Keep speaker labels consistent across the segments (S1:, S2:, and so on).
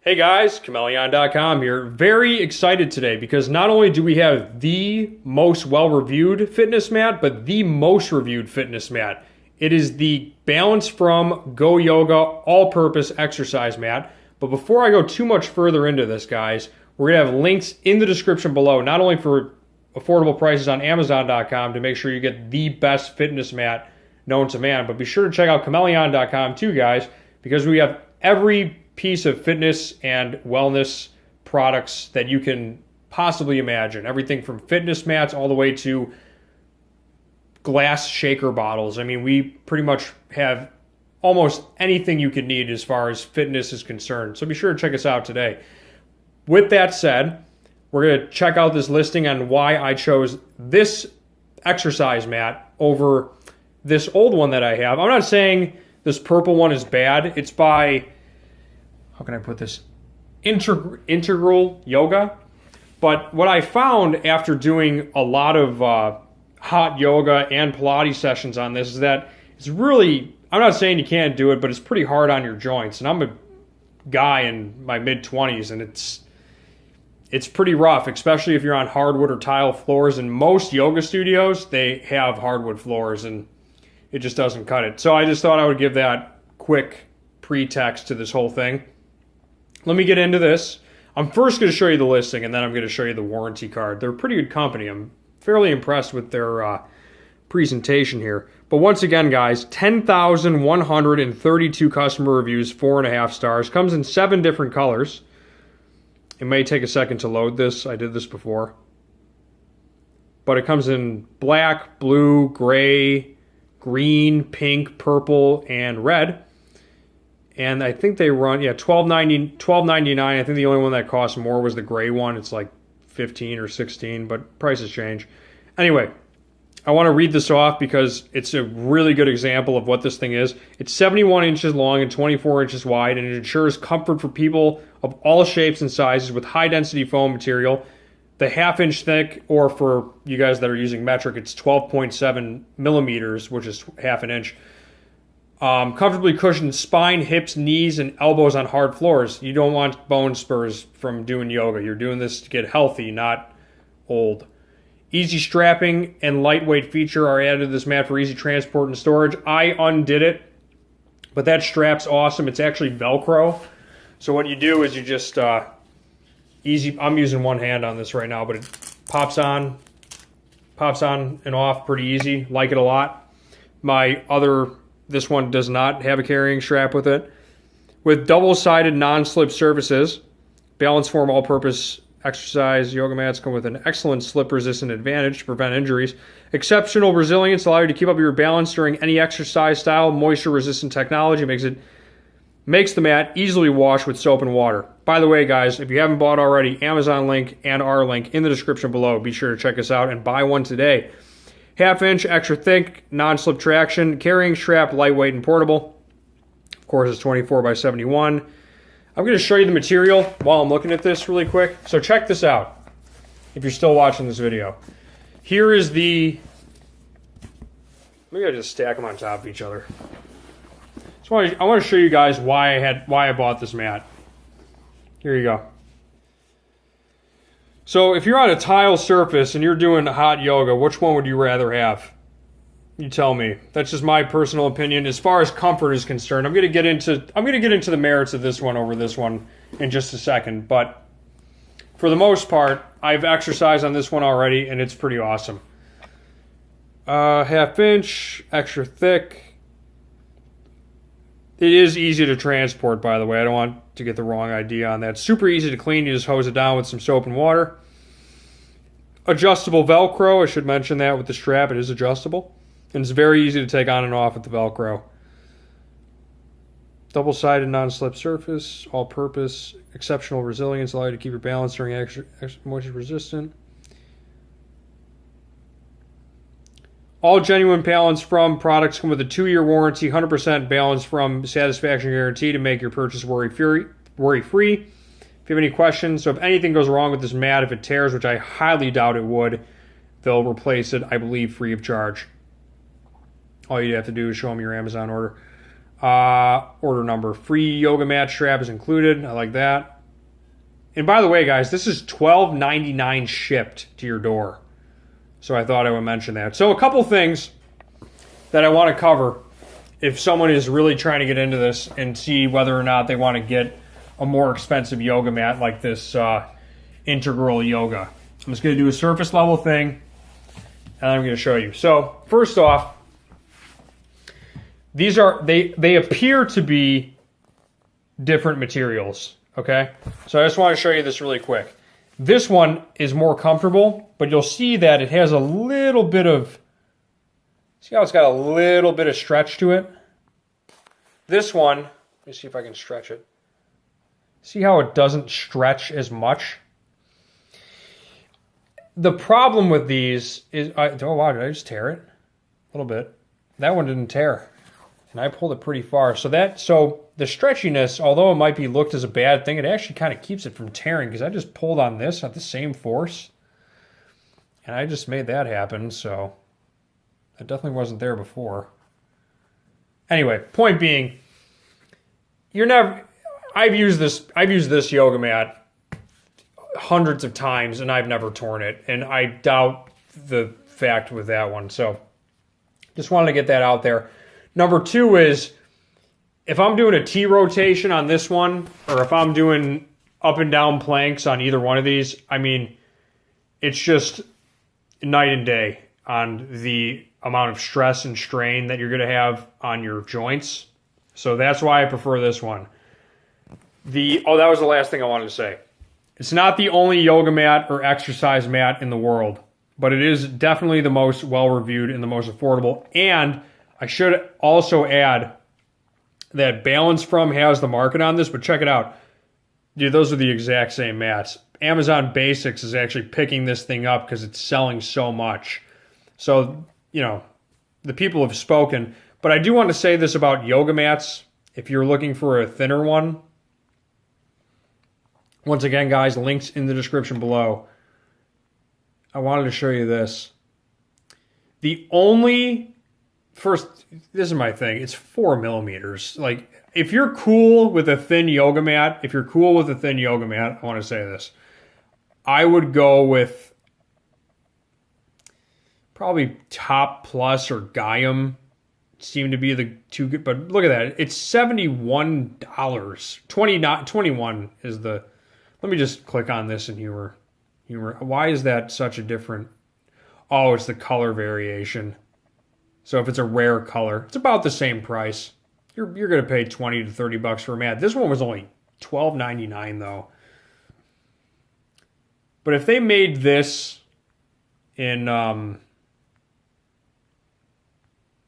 S1: Hey guys, Chmelaeon.com here. Very excited today because not only do we have the most well-reviewed fitness mat, but the most reviewed fitness mat. It is the BalanceFrom Go Yoga all-purpose exercise mat. But before I go too much further into this, guys, we're going to have links in the description below, not only for affordable prices on Amazon.com to make sure you get the best fitness mat known to man, but be sure to check out Chmelaeon.com too, guys, because we have every piece of fitness and wellness products that you can possibly imagine. Everything from fitness mats all the way to glass shaker bottles. I mean, we pretty much have almost anything you could need as far as fitness is concerned. So be sure to check us out today. With that said, we're going to check out this listing on why I chose this exercise mat over this old one that I have. I'm not saying this purple one is bad. It's by, how can I put this? Integral Yoga. But what I found after doing a lot of hot yoga and Pilates sessions on this is that it's really, I'm not saying you can't do it, but it's pretty hard on your joints. And I'm a guy in my mid-20s, and it's pretty rough, especially if you're on hardwood or tile floors. And most yoga studios, they have hardwood floors, and it just doesn't cut it. So I just thought I would give that quick pretext to this whole thing. Let me get into this. I'm first going to show you the listing, and then I'm going to show you the warranty card. They're a pretty good company. I'm fairly impressed with their presentation here. But once again, guys, 10,132 customer reviews, 4.5 stars. Comes in 7 different colors. It may take a second to load this. I did this before. But it comes in black, blue, gray, green, pink, purple, and red. And I think they run, $12.99. I think the only one that cost more was the gray one. It's like $15 or $16, but prices change. Anyway, I want to read this off because it's a really good example of what this thing is. It's 71 inches long and 24 inches wide, and it ensures comfort for people of all shapes and sizes with high-density foam material. The half-inch thick, or for you guys that are using metric, it's 12.7 millimeters, which is half an inch. Comfortably cushioned spine, hips, knees, and elbows on hard floors. You don't want bone spurs from doing yoga. You're doing this to get healthy, not old. Easy strapping and lightweight feature are added to this mat for easy transport and storage. I undid it, but that strap's awesome. It's actually Velcro. So what you do is you just easy. I'm using one hand on this right now, but it pops on and off pretty easy. Like it a lot. This one does not have a carrying strap with it. With double-sided non-slip surfaces, BalanceFrom all-purpose exercise yoga mats come with an excellent slip-resistant advantage to prevent injuries. Exceptional resilience allow you to keep up your balance during any exercise style. Moisture-resistant technology makes the mat easily wash with soap and water. By the way, guys, if you haven't bought already, Amazon link and our link in the description below. Be sure to check us out and buy one today. Half-inch, extra thick, non-slip traction, carrying strap, lightweight and portable. Of course, it's 24 by 71. I'm going to show you the material while I'm looking at this really quick. So check this out, if you're still watching this video. Here is the... Maybe I just stack them on top of each other. So I want to show you guys why I bought this mat. Here you go. So if you're on a tile surface and you're doing hot yoga, which one would you rather have? You tell me. That's just my personal opinion. As far as comfort is concerned, I'm going to get into the merits of this one over this one in just a second. But for the most part, I've exercised on this one already, and it's pretty awesome. Half-inch, extra thick. It is easy to transport, by the way. I don't want to get the wrong idea on that. Super easy to clean. You just hose it down with some soap and water. Adjustable Velcro. I should mention that with the strap. It is adjustable. And it's very easy to take on and off with the Velcro. Double-sided non-slip surface. All-purpose. Exceptional resilience. Allow you to keep your balance during extra moisture resistant. All genuine BalanceFrom products come with a 2-year warranty, 100% BalanceFrom satisfaction guarantee to make your purchase worry-free. If you have any questions, so if anything goes wrong with this mat, if it tears, which I highly doubt it would, they'll replace it, I believe, free of charge. All you have to do is show them your Amazon order. Order number. Free yoga mat strap is included. I like that. And by the way, guys, this is $12.99 shipped to your door. So I thought I would mention that. So a couple things that I want to cover if someone is really trying to get into this and see whether or not they want to get a more expensive yoga mat like this Integral Yoga. I'm just going to do a surface level thing, and I'm going to show you. So first off, these are they appear to be different materials. Okay, so I just want to show you this really quick. This one is more comfortable, but you'll see that it has a little bit of, see how it's got a little bit of stretch to it? This one, let me see if I can stretch it. See how it doesn't stretch as much? The problem with these is, oh wow, did I just tear it? A little bit. That one didn't tear, and I pulled it pretty far. So the stretchiness, although it might be looked as a bad thing, it actually kind of keeps it from tearing because I just pulled on this at the same force, and I just made that happen. So that definitely wasn't there before. Anyway, point being, I've used this yoga mat hundreds of times and I've never torn it, and I doubt the fact with that one. So just wanted to get that out there. Number two is, if I'm doing a T rotation on this one, or if I'm doing up and down planks on either one of these, I mean, it's just night and day on the amount of stress and strain that you're going to have on your joints. So that's why I prefer this one. That was the last thing I wanted to say. It's not the only yoga mat or exercise mat in the world, but it is definitely the most well-reviewed and the most affordable. And I should also add that BalanceFrom has the market on this, but check it out. Dude, those are the exact same mats. Amazon Basics is actually picking this thing up because it's selling so much. So, the people have spoken. But I do want to say this about yoga mats. If you're looking for a thinner one, once again, guys, links in the description below. I wanted to show you this. This is my thing. It's 4 millimeters. Like, if you're cool with a thin yoga mat, I want to say this. I would go with probably Top Plus or Gaiam. Seem to be the two good, but look at that. It's $71. 21 is the, let me just click on this and humor. Why is that such a different? Oh, it's the color variation. So if it's a rare color, it's about the same price. You're going to pay $20 to $30 for a mat. This one was only $12.99 though. But if they made this in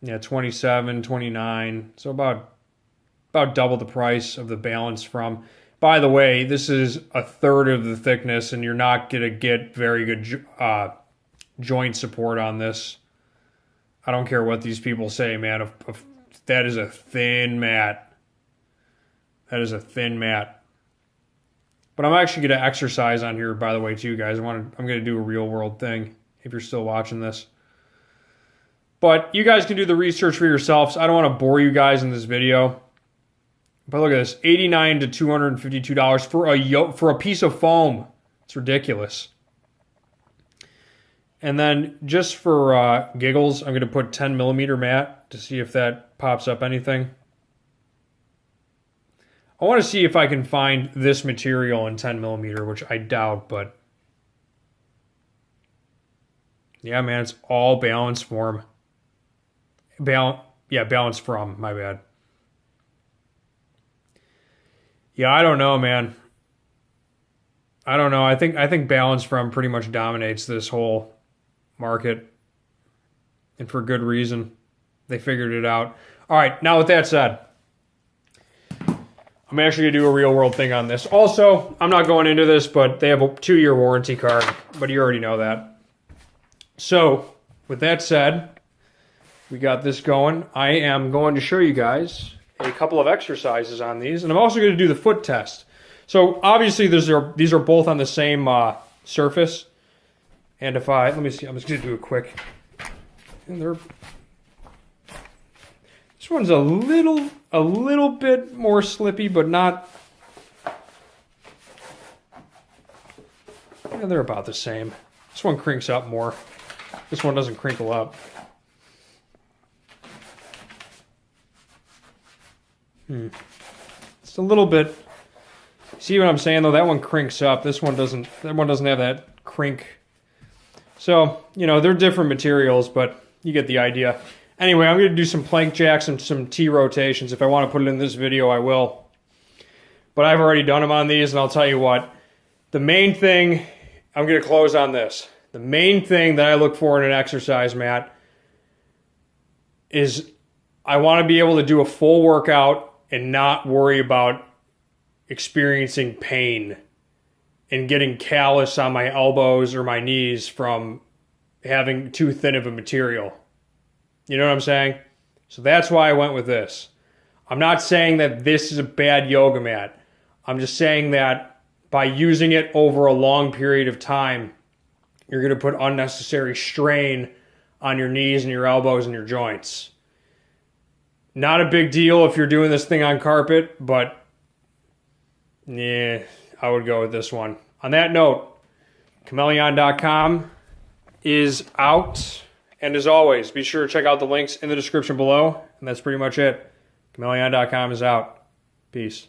S1: 27, 29, so about double the price of the BalanceFrom. By the way, this is a third of the thickness, and you're not going to get very good joint support on this. I don't care what these people say, man. If that is a thin mat. That is a thin mat. But I'm actually going to exercise on here, by the way, too, guys. I'm going to do a real world thing if you're still watching this. But you guys can do the research for yourselves. I don't want to bore you guys in this video. But look at this, $89 to $252 for a piece of foam. It's ridiculous. And then just for giggles, I'm going to put 10 millimeter mat to see if that pops up anything. I want to see if I can find this material in 10 millimeter, which I doubt, but yeah, man, it's all BalanceFrom. BalanceFrom, my bad. Yeah, I don't know, man. I don't know. I think BalanceFrom pretty much dominates this whole market, and for good reason. They figured it out. All right, now with that said, I'm actually going to do a real world thing on this. Also, I'm not going into this, but they have a 2-year warranty card, but you already know that. So, with that said, we got this going. I am going to show you guys a couple of exercises on these, and I'm also going to do the foot test. So, obviously, these are both on the same surface. And if let me see, I'm just going to do a quick. And this one's a little bit more slippy, but not Yeah, they're about the same. This one crinks up more. This one doesn't crinkle up. It's a little bit. See what I'm saying though? That one crinks up. This one doesn't. That one doesn't have that crink. So, you know, they're different materials, but you get the idea. Anyway, I'm going to do some plank jacks and some T rotations. If I want to put it in this video, I will. But I've already done them on these, and I'll tell you what. The main thing, I'm going to close on this. The main thing that I look for in an exercise mat is I want to be able to do a full workout and not worry about experiencing pain and getting callus on my elbows or my knees from having too thin of a material. You know what I'm saying? So that's why I went with this. I'm not saying that this is a bad yoga mat. I'm just saying that by using it over a long period of time, you're going to put unnecessary strain on your knees and your elbows and your joints. Not a big deal if you're doing this thing on carpet, but yeah, I would go with this one. On that note, Chmelaeon.com is out. And as always, be sure to check out the links in the description below. And that's pretty much it. Chmelaeon.com is out. Peace.